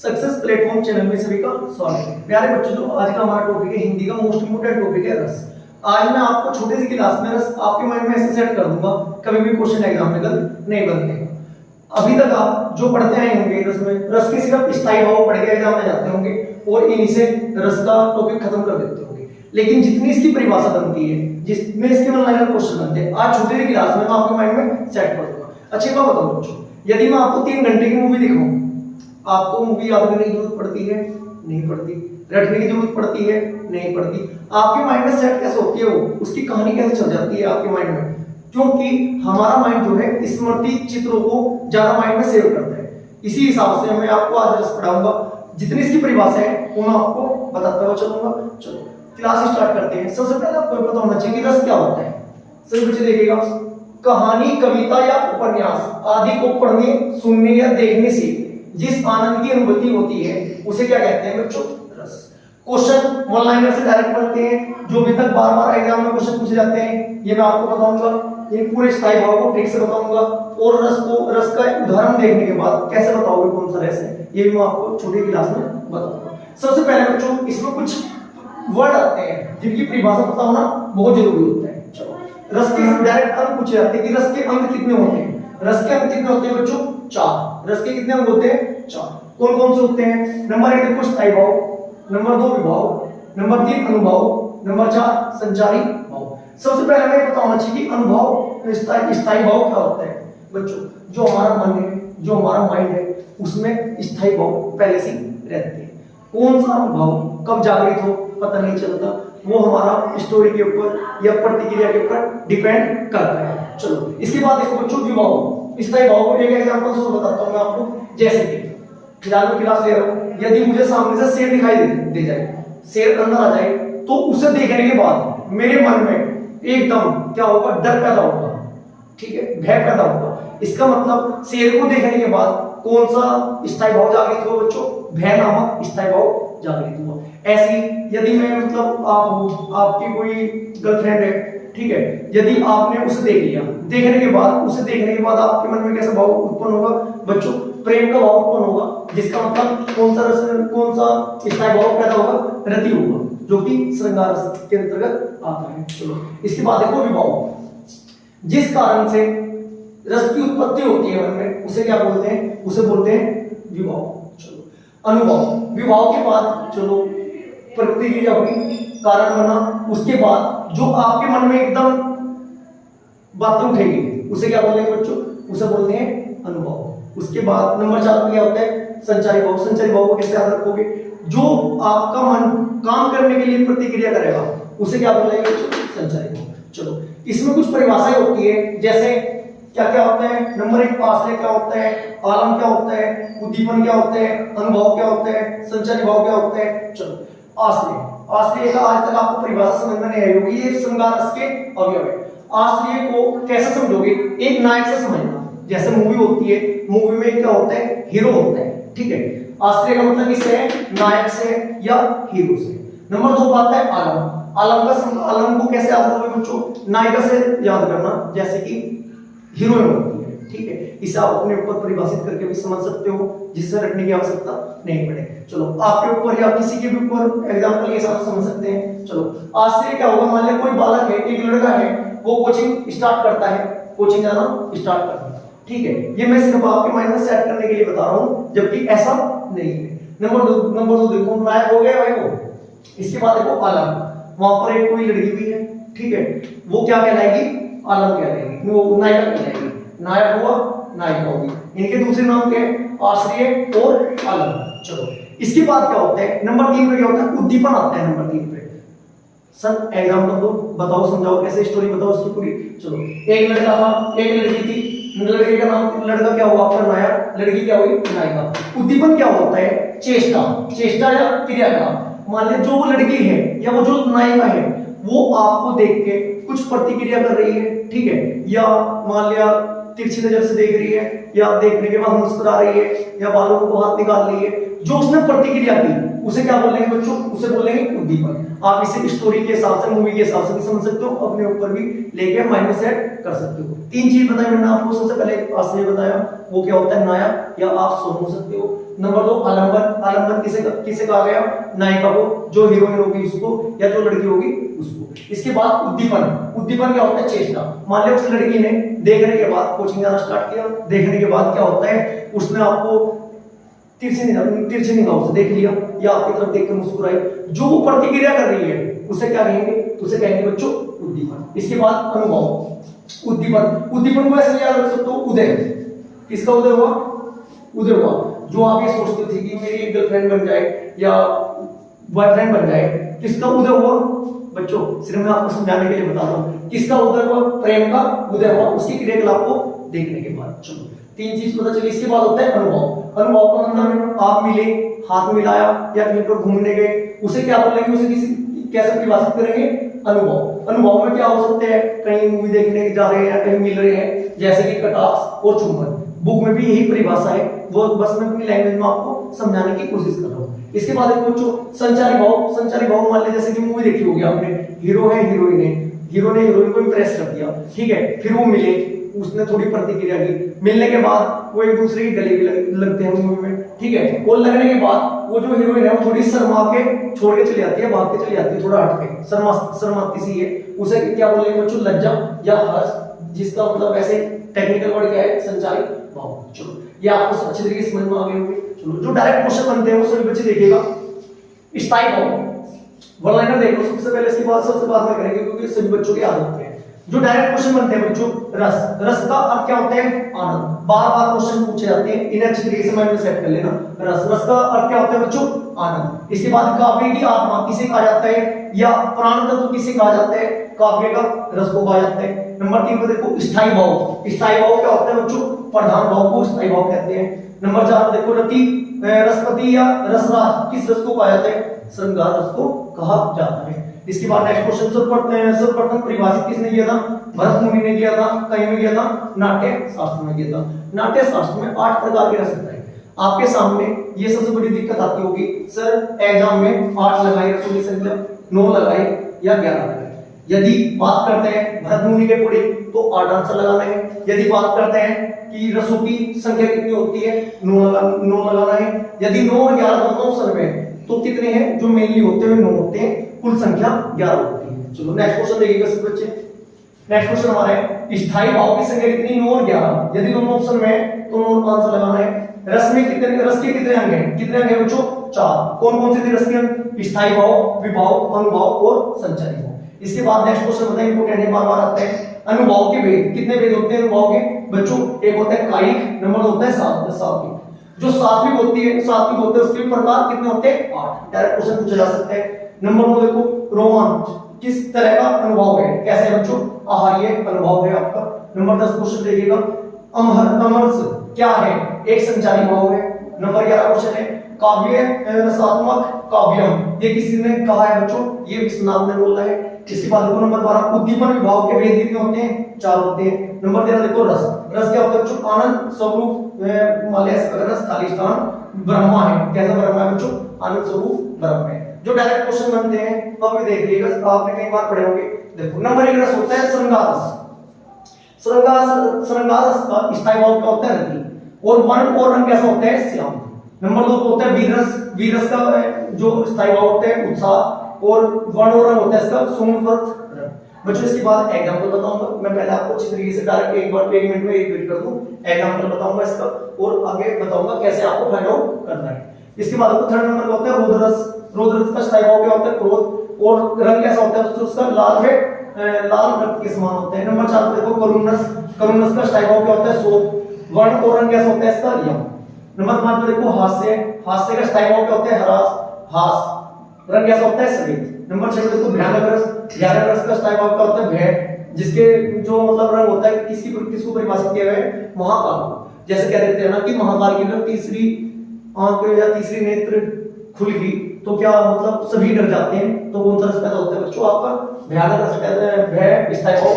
Success platform channel में सभी का स्वागत है। प्यारे बच्चों, जो आज का हमारा टॉपिक है हिंदी का मोस्ट इम्पोर्टेंट टॉपिक है रस। आज मैं आपको छोटी सी क्लास में रस आपके माइंड में ऐसे सेट कर दूंगा, कभी भी क्वेश्चन एग्जाम में गलत नहीं बनते। अभी तक आप जो पढ़ते आए होंगे रस में, रस के सिर्फ स्थायी भाव पढ़ के एग्जाम में जाते होंगे और इन्हीं से रस का टॉपिक खत्म कर देते होंगे। लेकिन जितनी इसकी परिभाषा बनती है, जिसमें इसके वन लाइनर क्वेश्चन बनते हैं, आज छोटी सी क्लास में मैं आपके माइंड में सेट कर दूंगा। अच्छी बात बताओ बच्चों, यदि मैं आपको 3 घंटे की मूवी दिखाऊं, आपको मूवी याद करने की जरूरत पड़ती है? नहीं पड़ती। रटने की जरूरत पड़ती है? नहीं पड़ती। आपके माइंड में सेट कैसे होती है, वो उसकी कहानी कैसे चल जाती है आपके माइंड में? क्योंकि हमारा माइंड जो है स्मृति चित्रों को ज्यादा माइंड में सेव करता है। इसी हिसाब से मैं आपको आज रस पढ़ाऊंगा। जितनी इसकी परिभाषा है वो मैं आपको बताता हुआ चलूंगा। चलो क्लास स्टार्ट करते हैं। सबसे पहले आपको पता होना चाहिए कि रस क्या होता है। सभी बच्चे देखिएगा, कहानी, कविता या उपन्यास आदि को पढ़ने, सुनने या देखने से जिस आनंद की अनुभूति होती है उसे क्या कहते हैं बच्चों? रस। क्वेश्चन वन लाइनर से डायरेक्ट बनते हैं, जो भी तक बार बार एग्जाम में क्वेश्चन पूछे जाते हैं ये मैं आपको बताऊंगा। ये पूरे स्थायी भाव को ठीक से बताऊंगा और रस का उदाहरण देखने के बाद कैसे बताओगे कौन सा रस है, ये भी मैं आपको छोटी क्लास में बताऊंगा। सबसे पहले बच्चों, इसमें कुछ वर्ड आते हैं जिनकी परिभाषा पता होना बहुत जरूरी होता है। चलो, रस के डायरेक्ट अंक पूछे जाते हैं कि रस के अंक कितने होते हैं। रस के अंक कितने होते हैं बच्चों? 4। रस के कितने अंक होते हैं? 4। कौन कौन से होते हैं? नंबर 1 देखो स्थायी भाव, नंबर 2 विभाव, नंबर 3 अनुभव, नंबर 4 संचारी भाव। सबसे पहले हमें पता होना चाहिए कि अनुभव स्थायी भाव क्या होता है बच्चों? जो हमारा मन है, जो हमारा माइंड है, उसमें स्थायी भाव पहले से रहते हैं। कौन सा अनुभव कब जागृत हो पता नहीं चलता, वो हमारा स्टोरी के ऊपर या प्रतिक्रिया के ऊपर डिपेंड करता है। चलो इसके बाद देखो बच्चों विभाव, स्थायी भाव को एक एग्जांपल से बताता हूं मैं आपको। जैसे कि फिलहाल मैं क्लास ले रहा हूं, यदि मुझे सामने से शेर दिखाई दे जाए, शेर अंदर आ जाए, तो उसे देखने के बाद मेरे मन में एकदम क्या होगा? डर पैदा होगा, ठीक है, भय पैदा होगा। इसका मतलब शेर को देखने के बाद कौन सा स्थायी भाव जागृत हुआ बच्चों? भय नामक स्थायी भाव जागृत हुआ। ऐसी यदि मैं मतलब आपकी कोई गर्लफ्रेंड है, ठीक है, यदि आपने उसे देख लिया, देखने के बाद आपके मन में कैसा भाव उत्पन्न होगा बच्चों? प्रेम का भाव उत्पन्न होगा, जिसका मतलब कौन सा स्थायी भाव पैदा होगा? रति होगा, जो कि श्रृंगार रस के अंतर्गत आता है। चलो इसके बाद देखो विभाव, जिस कारण से रस की उत्पत्ति होती है मन में, उसे क्या बोलते हैं? उसे बोलते हैं विभाव। चलो अनुभव, विभाव के बाद चलो प्रतिक्रिया हुई, कारण बना, उसके बाद जो आपके मन में एकदम बातें उठेगी उसे क्या बोलेंगे बच्चों? उसे बोलते हैं अनुभव। उसके बाद नंबर 4 में क्या होता है? संचारी भाव। संचारी भाव को कैसे याद रखोगे? जो आपका मन काम करने के लिए प्रतिक्रिया करेगा उसे क्या बोलेंगे बच्चों? संचारी भाव। चलो इसमें कुछ परिभाषाएं होती है, जैसे क्या क्या होता है? नंबर 1 आश्रय क्या होता है, आलम क्या होता है, उद्दीपन क्या होता है, अनुभव क्या होता है, संचारी भाव क्या होता है। चलो आश्रय का आज तक आपको परिभाषा समझ में नहीं आई होगी, ये श्रृंगार रस के अवयव है। आश्रय को कैसे समझोगे? एक नायक से समझना। जैसे मूवी होती है, मूवी में क्या होता है? हीरो होता है, ठीक है। आश्रय का मतलब किससे है? नायक से या हीरो से। नंबर 2 बात है आलम। आलम को कैसे याद करोगे बच्चों? नायिका से याद करना, जैसे कि हीरोइन होती है, ठीक है। इसे आप अपने ऊपर परिभाषित करके भी समझ सकते हो, जिससे रटने की आवश्यकता नहीं पड़े। चलो आपके ऊपर या किसी के भी ऊपर एग्जांपल के साथ समझ सकते हैं। चलो आश्रय क्या होगा? मान लिया कोई बालक है, एक लड़का है, वो कोचिंग स्टार्ट करता है, कोचिंग जाना स्टार्ट करता है, ठीक है। ये मैं सिर्फ आपके माइंड में सेट करने के लिए बता रहा हूं, जबकि ऐसा नहीं है। नंबर 2 देखो, नायक हो गया भाई वो। इसके बाद देखो आलम, वहां पर एक कोई लड़की भी है, ठीक है, वो क्या कहलाएगी? आलम कहलाएगी, वो नायिका कहलाएगी। नायक हुआ, नायिका होगी। इनके दूसरे नाम क्या है? आश्रय और आलम। चलो इसके बाद क्या होता है? नंबर 3 पे क्या होता है? उद्दीपन आता है नंबर 3 पे। सर एग्जांपल दो, बताओ, समझाओ, कैसे स्टोरी बताओ उसकी पूरी। चलो एक लड़का था, एक लड़की थी, लड़के का नाम, लड़का क्या हुआ आपका? नायक, लड़की क्या हुई? नायिका। उद्दीपन क्या होता है? चेष्टा या क्रियाकलाप। मान लिया जो वो लड़की है या वो जो नायिका है, वो आपको देख के कुछ प्रतिक्रिया कर रही है, ठीक है, या मान लिया तिरछी नजर से देख रही है, या देखने के बाद मुस्कुरा रही है, या बालों को हाथ निकाल रही है, जो उसने प्रतिक्रिया की उसे क्या बोलेंगे बच्चों? उसे बोलेंगे उद्दीपन। आप इसे स्टोरी के हिसाब से, मूवी के हिसाब से भी समझ सकते हो, अपने ऊपर भी लेके माइंड में सेट कर सकते हो। 3 चीज बताई मैंने आपको। सबसे पहले आश्रय बताया, वो क्या होता है? नायक, या आप सोच सकते हो। नंबर 2 आलंबन, आलंबन किसे कहा गया, नायिका को, जो हीरोइन होगी उसको या जो लड़की होगी उसको। इसके बाद उद्दीपन, उद्दीपन क्या होता है, चेष्टा। मान लिया उस लड़की ने देखने के बाद कोचिंग जाना स्टार्ट किया, देखने के बाद क्या होता है, उसने आपको तिरछी निगाहों से देख लिया या आपकी तरफ देखकर मुस्कुराई, जो वो प्रतिक्रिया कर रही है उसे क्या कहेंगे, उसे कहेंगे बच्चों उद्दीपन। इसके बाद अनुभव, उद्दीपन, उद्दीपन को ऐसे याद रख सकते हो, उदय, किसका उदय हुआ, उदय हुआ, जो आप ये सोचते थे कि मेरी एक गर्लफ्रेंड बन जाए या बॉयफ्रेंड बन जाए, किसका उदय हुआ बच्चों, सिर्फ मैं आपको समझाने के लिए बता रहा हूं, किसका उदय हुआ, प्रेम का उदय हुआ उसकी क्रियाकलाप को देखने के बाद। चलो 3 चीज पता चली। इसके बाद होता है अनुभव, अनुभव का मतलब आप मिले, हाथ मिलाया या कहीं पर घूमने गए, उसे क्या बोलेंगे, उसे किसी कैसे परिभाषित करेंगे, अनुभव। अनुभव में क्या हो सकते हैं, कहीं मूवी देखने जा रहे हैं, कहीं मिल रहे हैं, जैसे कि कटाक्ष और चुंबन, बुक में भी यही परिभाषा है, वो बस मैं अपनी लैंग्वेज में आपको समझाने की कोशिश कर रहा हूँ। इसके बाद एक बच्चों संचारी भाव, संचारी भाव मान ले जैसे कि मूवी देखी होगी आपने, हीरो है हीरोइन है, हीरो ने हीरोइन को इंप्रेस कर दिया, ठीक है, फिर वो मिले, उसने थोड़ी प्रतिक्रिया की, मिलने के बाद वो एक दूसरे की गले भी लगते हैं मूवी में, ठीक है, और लगने के बाद वो जो हीरोइन है वो थोड़ी शर्मा के छोड़ के चली जाती है, भाग के चली जाती है, थोड़ा हट के शर्माती सी है, उसे क्या बोलेंगे बच्चों, लज्जा या हर्ष, जिसका मतलब ऐसे टेक्निकल वर्ड क्या है, संचारी भाव। चलो ये आपको अच्छी तरीके से समझ में आ गए होंगे। चलो जो डायरेक्ट क्वेश्चन बनते हैं वो सभी बच्चे देखिएगा। स्थायी भाव, वन लाइनर देख लो सबसे पहले, इसके बाद सबसे बाद में करेंगे क्योंकि सभी बच्चों के याद होते हैं। जो डायरेक्ट क्वेश्चन बनते हैं बच्चों, रस, रस का अर्थ क्या होता है, आनंद, बार बार क्वेश्चन पूछे जाते हैं, इन्हें अच्छी तरीके से माइंड में सेट कर लेना। रस, रस का अर्थ क्या होता है बच्चों, आनंद। इसके बाद काव्य की आत्मा किसे कहा जाता है या प्राण तत्व किसे कहा जाता है, काव्य का रस को कहा जाता है। नंबर 3 पे देखो स्थायी भाव, स्थायी भाव क्या होता है बच्चों, प्रधान भाव को स्थायी भाव कहते हैं। नंबर 4 देखो रति, रसपति या रसराज किस रस को कहा जाता है, श्रृंगार रस को कहा जाता है। इसके बाद नेक्स्ट क्वेश्चन, सर्वप्रथम परिभाषित किसने किया था, भरत मुनि ने किया था, कहीं में किया था, नाट्य शास्त्र में किया था। नाट्य शास्त्र में 8 प्रकार के रस होते हैं। आपके सामने ये सबसे बड़ी दिक्कत आती होगी, सर एग्जाम में 8 लगाए रसों की संख्या, 9 लगाए या 11 लगाए। यदि बात करते हैं भरत मुनि के पढ़े तो 8 आंसर लगाना है, यदि बात करते हैं कि रसों की संख्या कितनी होती है, 9 लगाना है, यदि 9 और 11 दोनों ऑप्शन में तो कितने हैं, जो मेनली होते हैं 9 होते हैं, कुल संख्या 11 होती है। चलो नेक्स्ट क्वेश्चन देखिएगा सब बच्चे। नेक्स्ट क्वेश्चन हमारा है स्थायी भाव की संख्या कितनी, 9 और 11, यदि दोनों ऑप्शन में तो 9 आंसर लगाना है। रस में कितने, रस के कितने अंग हैं, कितने अंग हैं बच्चों, 4, कौन कौन से थे रस के अंग, स्थायी भाव, विभाव, अनुभाव और संचारी भाव। इसके बाद नेक्स्ट क्वेश्चन बताएं, इंपोर्टेंट है, बार बार आते हैं। अनुभाव के भेद, कितने भेद होते हैं अनुभव के बच्चों, एक होता है कायिक, नंबर होता है सात्विक। जो सात्विक होती है, सात्विक होते हैं उसके प्रकार कितने होते हैं, 8, डायरेक्ट क्वेश्चन पूछा जा सकता है। नंबर 2 देखो रोमांच, किस तरह का अनुभव है, कैसे है बच्चों, आहार्य अनुभव है आपका। नंबर 10 क्वेश्चन देखिएगा, अमरस क्या है, एक संचारी भाव है। नंबर 11 क्वेश्चन है काव्य रसात्मक काव्यम, ये किसी ने कहा है बच्चों, ये विश्वनाथ ने बोला है। इसके बाद देखो नंबर 12 उद्दीपन विभाव के भेद कितने होते हैं, 4 होते हैं। नंबर 13 देखो रस, रस क्या होता है बच्चों, आनंद स्वरूप, अगर रस खाली स्थान ब्रह्मा है, कैसा ब्रह्मा है बच्चों, आनंद स्वरूप ब्रह्म है। जो डायरेक्ट क्वेश्चन बनते हैं अब भी देख लीजिएगा, आपने कई बार पढ़े होंगे। देखो नंबर 1 रस होता है श्रृंगार रस, श्रृंगार रस का स्थायी भाव क्या होता है, रति, और वर्ण और रंग कैसा होता है, श्याम। नंबर 2 होता है वीररस, वीररस का जो स्थायी भाव होता है उत्साह, और वर्ण और रंग होता है इसका सुमृत रंग। बच्चों इसके बाद एग्जांपल बताऊंगा, मैं पहले आपको अच्छी तरीके से डायरेक्ट एक बार 1 मिनट में एक रीड कर दूं, एग्जांपल बताऊंगा इसका और आगे बताऊंगा कैसे आपको फाइंड आउट करना है। इसके बाद आपको थर्ड नंबर होता है रोदरस, रोदरस का स्थायी भाव क्या होता है, क्रोध, और रंग कैसा होता है उसका लाल है, लाल रक्त के समान होते हैं। नंबर 4 देखो करुणस, करुणस का स्थायी भाव क्या होता है, शोक, वर्ण और रंग कैसा होता है इसका, यम। नंबर 5 पे देखो हास्य, हास्य का स्थायी भाव क्या होता है, हरास, हास, रंग कैसा होता है, सफेद। नंबर 6 पे देखो भयानक रस, भयानक रस का स्थायी भाव क्या होता है, भय, जिसके जो मतलब रंग होता है किसको परिभाषित किया गया है, महाकाल को। जैसे कह देते हैं ना कि महाकाल की जब तीसरी आंख या तीसरी नेत्र खुल गई तो क्या मतलब सभी डर जाते हैं, तो कौन सा रस पैदा होता है बच्चों, आपका भयानक रस पैदा, भय स्थायी भाव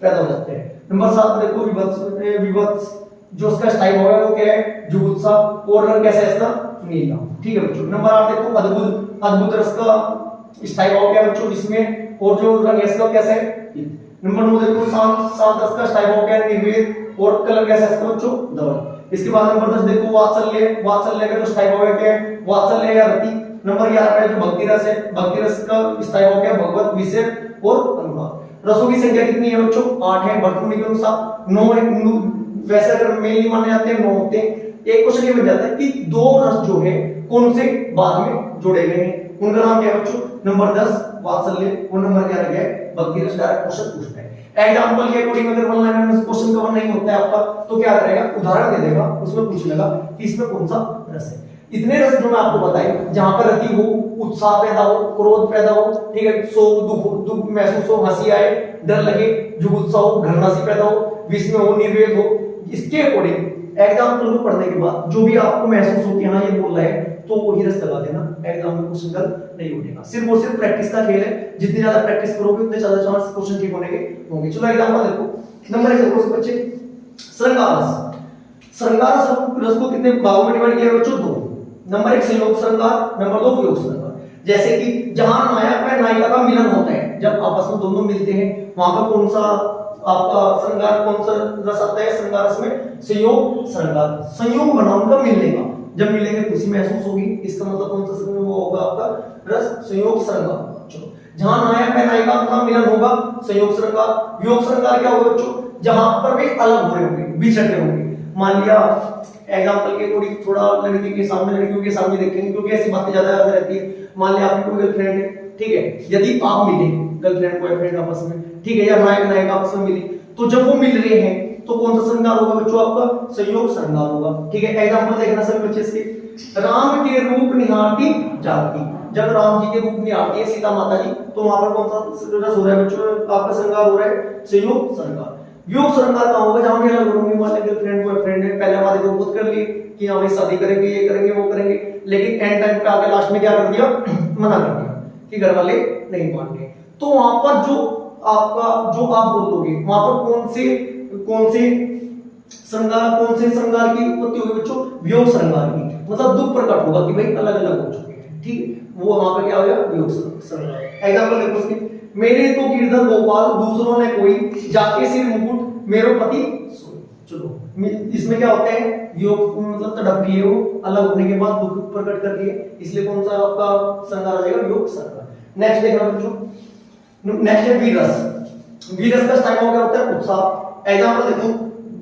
पैदा हो जाते हैं। नंबर 7 देखो विभत्स, विभत्स जो उसका स्थायी भाव है वो क्या है, जुगुप्सा, और रंग कैसा है इसका, नीला। ठीक है बच्चों। नंबर 8 देखो अद्भुत, अद्भुत रस का स्थायी भाव क्या है बच्चों इसमें, और जो रंग है इसका कैसा है। नंबर 9 देखो शांत, शांत रस का स्थायी भाव क्या है, निर्वेद, और कलर कैसा है इसका बच्चों, धवल। इसके बाद नंबर 10 देखो वात्सल्य। वात्सल्य का जो स्थायी भाव है क्या है? वात्सल्य या रति। नंबर 11 पे जो भक्ति रस है, भक्ति रस का स्थायी भाव क्या है? भगवत, विषय और अनुराग। रसों की संख्या कितनी है बच्चों? 8 है। भर्तृहरि के अनुसार 9 है। वैसे अगर मेल नहीं माने जाते हैं 9 होते हैं। एक क्वेश्चन ये बन जाता है कि दो रस जो है कौन से बाद में जोड़े गए हैं, उनका नाम क्या है बच्चों? नंबर 10 वात्सल्य और नंबर 11 क्या है? भक्ति रस। डायरेक्ट क्वेश्चन पूछता है। एग्जांपल के अकॉर्डिंग अगर वन लाइनर में क्वेश्चन कवर नहीं होता है आपका तो क्या करेगा? उदाहरण दे देगा, उसमें पूछ लेगा कि इसमें कौन सा रस है। इतने रस जो मैं आपको बताई, जहां पर रति हो, उत्साह पैदा हो, क्रोध पैदा हो, ठीक है, शोक दुख महसूस हो, हंसी आए, डर लगे, जुगुप्सा हो, घृणासी पैदा हो, विस्मय हो, निर्वेद हो, इसके अकॉर्डिंग एग्जांपल को पढ़ने के बाद जो भी आपको महसूस हो कि हाँ ये बोल रहा है तो वही रस लगा देना। एग्जाम में क्वेश्चन गलत नहीं उठेगा। सिर्फ और सिर्फ प्रैक्टिस का खेल है। जितनी ज्यादा प्रैक्टिस करोगे उतने ज्यादा चांस क्वेश्चन ठीक होने के होंगे। चलो एग्जांपल देखो। नंबर 1 देखो बच्चे, श्रृंगार रस। श्रृंगार रस को कितने भागों में डिवाइड किया है बच्चों? 2। नंबर 1 संयोग श्रृंगार, नंबर 2 वियोग श्रृंगार। जैसे कि जहां नायक और नायिका का मिलन होता है, जब आपस में दोनों मिलते हैं, वहां पर कौन सा आपका श्रृंगार, कौन सा रस आता है? श्रृंगार रस में संयोग श्रृंगार। संयोग बना उनका मिलने का, जब मिलेंगे खुशी महसूस होगी, इसका मतलब कौन सा वो होगा आपका रस? संयोग श्रृंगार। चलो, जहां नायक और नायिका का मिलन होगा संयोग श्रृंगार। वियोग श्रृंगार क्या होगा बच्चों? जहां पर वे अलग हो रहे होंगे, बिछड़ रहे होंगे। मान लिया एग्जांपल के थोड़ी थोड़ा लड़के के सामने लड़कियों के सामने देखेंगे क्योंकि ऐसी बातें ज्यादा याद रहती है। मान लिया आपकी कोई गर्लफ्रेंड है, ठीक है, यदि आप मिले गर्लफ्रेंड बॉयफ्रेंड आपस में, ठीक है, या नायक नायिका आपस में मिले, तो जब वो मिल रहे हैं तो कौन सा श्रृंगार होगा बच्चों? आपका संयोग श्रृंगार होगा। ठीक है, एग्जांपल देखना सभी बच्चे इसके। राम के रूप निहारती जाती। जब राम जी के रूप निहारती है सीता माता जी, तो वहां पर कौन सा रस हो रहा है बच्चों? आपका श्रृंगार हो रहा है संयोग श्रृंगार। वियोग श्रृंगार कहां होगा? जहां भी अलग होंगे, मान लीजिए गर्लफ्रेंड बॉयफ्रेंड है, पहले वादे को खुद कर लिए कि हां भाई शादी करेंगे, ये करेंगे, वो करेंगे, लेकिन एंड टाइम पे आके लास्ट में क्या कर दिया? मना कर दिया कि घर वाले नहीं मान रहे। तो वहां पर जो आपका जो आप बोलोगे वहां पर कौन से श्रृंगार की उत्पत्ति होगी बच्चों? वियोग श्रृंगार की। मतलब दुख प्रकट होगा कि भाई अलग अलग हो चुके हैं, ठीक है, वो वहां पर क्या हो गया? वियोग श्रृंगार। एग्जांपल देखो उसकी। मेरे तो गिरधर गोपाल दूसरों ने कोई, जाके सिर मुकुट मेरो पति सोई। चलो, इसमें क्या होता है? वियोग मतलब तड़प लिए, वो अलग होने के बाद दुख प्रकट कर दिए, इसलिए कौन सा आपका श्रृंगार आ जाएगा? वियोग श्रृंगार। नेक्स्ट देखना बच्चों, नेक्स्ट है वीरस। वीरस का टाइम हो गया होता है उत्साह। एग्जांपल देखो।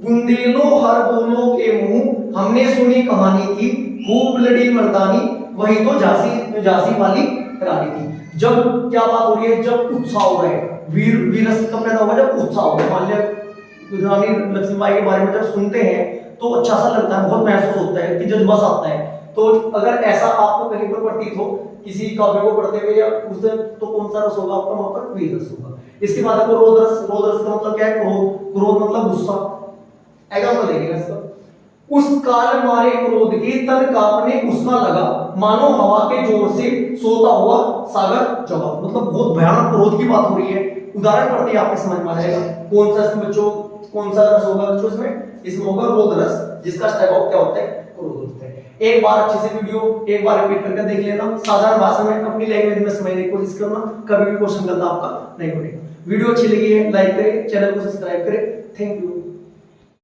बुंदेलो हर बोलो के मुंह, हमने सुनी कहानी थी, खूब लड़ी मर्दानी, वही तो झांसी वाली रानी थी। जब क्या बात हो रही है? जब उत्साह हो रहा है, वीरस कब पैदा होगा? जब उत्साह होगा। मान लिया रानी लक्ष्मीबाई के बारे में जब सुनते हैं तो अच्छा सा लगता है, बहुत महसूस होता है कि जज्बा आता है। तो अगर ऐसा आपको कहीं पर प्रतीत हो किसी काव्य को पढ़ते हुए या उसे, तो कौन सा रस होगा आपका? वहां पर वीर रस होगा। इसके बाद आपको रोध रस। रोध रस का मतलब क्या है? क्रोध। क्रोध मतलब गुस्सा। एग्जांपल देखिएगा इसका। उस काल मारे क्रोध के तन कांपने उष्मा लगा, मानो हवा के जोर से सोता हुआ सागर जगा। मतलब बहुत भयानक क्रोध की बात हो रही है। उदाहरण पढ़ते ही आपको समझ में आ जाएगा कौन सा इसमें बच्चों, कौन सा रस होगा बच्चों इसमें होगा रोध रस, जिसका स्वभाव क्या होता है? क्रोध होता है। एक बार अच्छे से वीडियो एक बार रिपीट करके देख लेना, साधारण भाषा में अपनी लैंग्वेज में समझने की कोशिश करना, कभी भी क्वेश्चन गलत आपका नहीं बनेगा। वीडियो अच्छी लगी है लाइक करें, चैनल को सब्सक्राइब करें। Thank you.